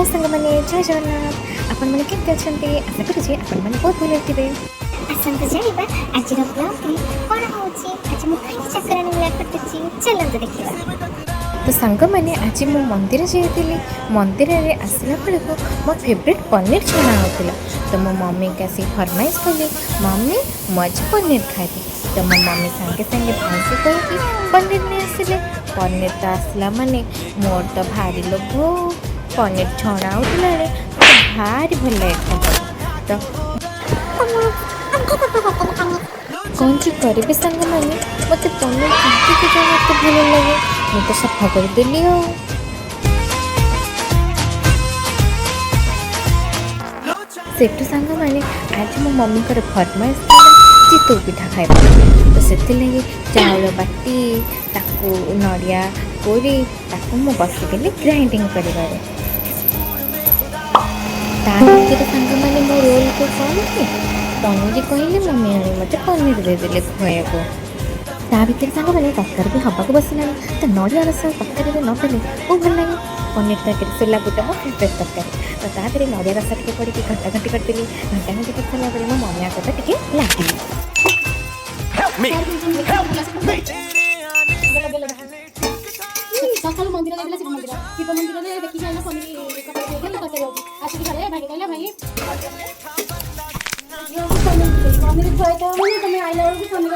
Hello सांग मैंने जय जगन्नाथ आपण मैंने केमती अच्छे आशा करुचे आपण मैंने बहुत भले थे। आसंतु जानिबा आज ब्लॉग रे कोन होची आज मु चक्रानी मेला कटुची चलंतु देखिबा। तो सांग मैंने आज मो मंदिर जाइली मंदिर रे आसला बेलू मो फेवरेट पनीर छणा होता। तो मो मम्मी के आसी फरमाइश कली मम्मी मज पनीर खाइबी। तो मो मम्मी संगे संगे भाई कहीकि पनीर नहीं आसिले पनीर तो आसला माने मोर तो भारी लोभ पनीर छणा होता भारी भल लगे तो कौन सी करी सांग मैंने मत पनीर के मत भल लगे मुझे तो सफा करदेली सेठू सांग मैंने आज मो मम्मी को फरमाइश चितौ पिठा खाइबा। तो से चाउल बाटी ताकू नड़िया कोरी ताकू मु बसगली ग्राइंडिंग कर सांग मैंने मो रोल को कौन कि पनीर कहले मम्मी आनी मत पनीर देदेले खुआ को ता भर सांग मैंने तरकारी भी हवा को बसला तो नड़िया रस तरकारी न देले वो भल लगे पनीर तरकारी सोला बुटा मो फेवरेट तरकारी। तो ता देहरे नड़िया रस टे पड़ी घंटा घंटी करदेली घंटा घंटी कर सारा मो मम्मी सहित टे लगे सकाल मंदिर गला शिव मंदिर देखी जाइना पनीर कटाई आसिक घरे भाई कहले भाई पनीर खुआइता माने तुम आइला बेलू पनीर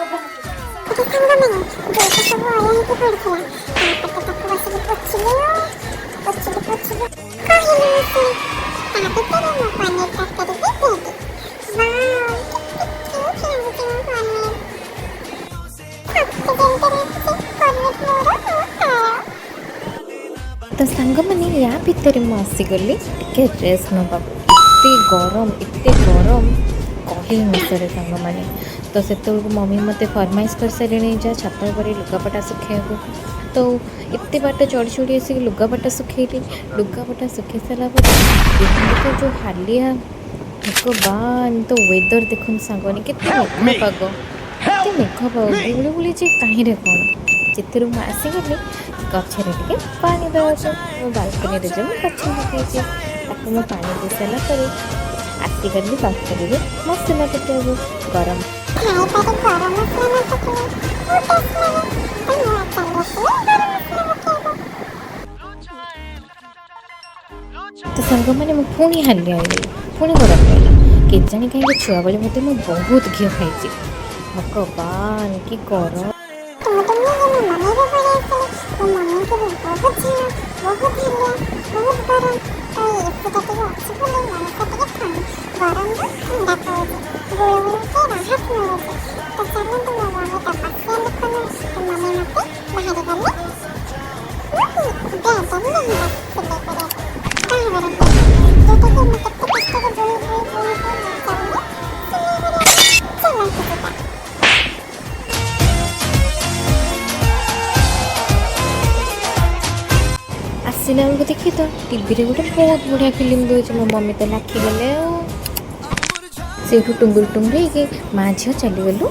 तो सांग मैंने या भितर मुसीगली टे ड्रेस नाक एत गरम कही नसरे सांग मैंने। तो से मम्मी मत फरमाइश कर सारे जा छत पर लुगापटा सुखाइबू। तो एत बाट चढ़ी चढ़ी आसिक लुगापटा सुखेली लुगापटा सुखी सारापर तो जो हालिया भगवान तो वेदर देखुन सांग मैंने मेघ पाग मेघ पाग गुड़ी गुड़ी कहीं कौन जितु आसीगली गचर टे पा देवा मो बालकनी जो गच लगे मो पा दे सारापर आसीगली बालकनी मसला पकाबू गरम तो सांग मैंने पुणी हाली आई पुणी गरम लगे के जानी कहीं छुआ बेले मत बहुत घी खाई भगवान कि गरम आसला बेलू देखी तो टीवी गोटे बहुत बढ़िया फिल्म दूसरी मो मम्मी तो लाखिगले से टुंगुर टुंगुर माँ झील चलीगलु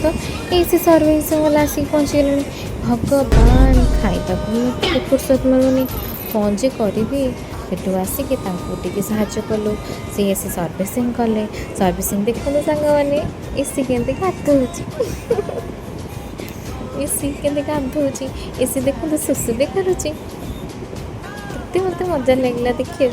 तो ये सर्विस वाला आसिक पहुँची गले भगवान खाइबा फुर्सत मिलूनी कौन जे करी सेठू आसिक टे साहय कलु सी आसी सर्विसिंग कले सर्विसिंग देखो सांग मैंने एसी के गाधो एसी के गाधो एसी देखो सुसु भी करुच्ची मत मजा लगला देखिए।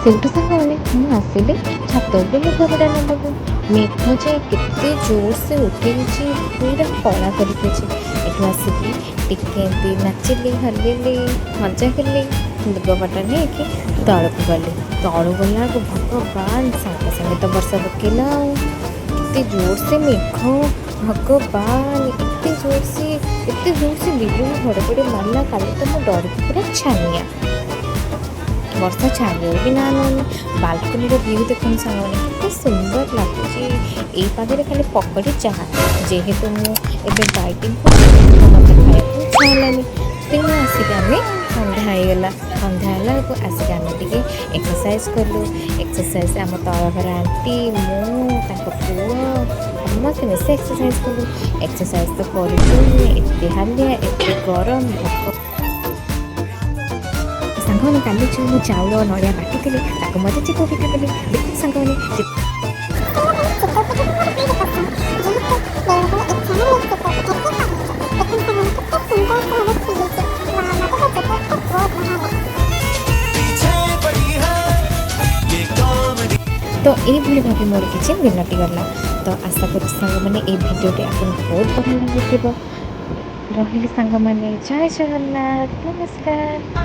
सेठू सांग मैंने मुझे आसिली छत लुगापटा नाक मेघ जाए केते जोर से उठे पूरा कला करके आसिकी टिके नाचिली हल्ली मजा कली लुगापटा नहीं कि तल को गली तलू गला भगवान सागे सागे तो वर्षा पकेला एत जोर से मेघ भगवान एत जोर से बिजली घड़घड़ी मारला काली तो मो डर पूरा छानिया ବର୍ଷା ଛାଡ଼ିବ ବି ନା ନଉନି। ବାଲକୋନିର ଭ୍ୟୁ ଦେଖନ୍ତୁ ସାଙ୍ଗମାନେ କେତେ ସୁନ୍ଦର ଲାଗୁଛି। ଏଇ ପାଗରେ ଖାଲି ପକୋଡ଼ି ଚାହା। ଯେହେତୁ ମୁଁ ଏବେ ଡାଇଟିଂ କରୁଛି ତ ମୋତେ ଖାଇବାକୁ ଇଚ୍ଛା ହେଲାନି, ତେଣୁ ଆସିକି ଆମେ ସନ୍ଧ୍ୟା ହେଇଗଲା। ସନ୍ଧ୍ୟା ହେଲା ବେଳକୁ ଆସିକି ଆମେ ଟିକେ ଏକ୍ସରସାଇଜ୍ କଲୁ। ଏକ୍ସରସାଇଜ୍ ଆମ ତଳ ଘର ଆଣ୍ଟି, ମୁଁ, ତାଙ୍କ ପୁଅ ସମସ୍ତେ ମିଶି ଏକ୍ସରସାଇଜ୍ କଲୁ। ଏକ୍ସରସାଇଜ୍ ତ କରୁଛୁ, ଏତେ ହାଲିଆ, ଏତେ ଗରମ, ଭୋକ। ସାଙ୍ଗମାନେ କାଲି ଯେଉଁ ମୁଁ ଚାଉଳ ନଡ଼ିଆ ବାଟିଥିଲି ତାକୁ ମଧ୍ୟ ଚିତଉ ପିଠା କଲି। ଦେଖନ୍ତୁ ସାଙ୍ଗମାନେ ତ ଏଇଭଳି ଭାବେ ମୋର କିଛି ଦିନଟି ଗଲା। ତ ଆଶା କରୁଛି ସାଙ୍ଗମାନେ ଏଇ ଭିଡ଼ିଓଟି ଆପଣଙ୍କୁ ବହୁତ ଭଲ ଲାଗୁଥିବ। ରହିଲି ସାଙ୍ଗମାନେ, ଜୟ ଜଗନ୍ନାଥ, ନମସ୍କାର।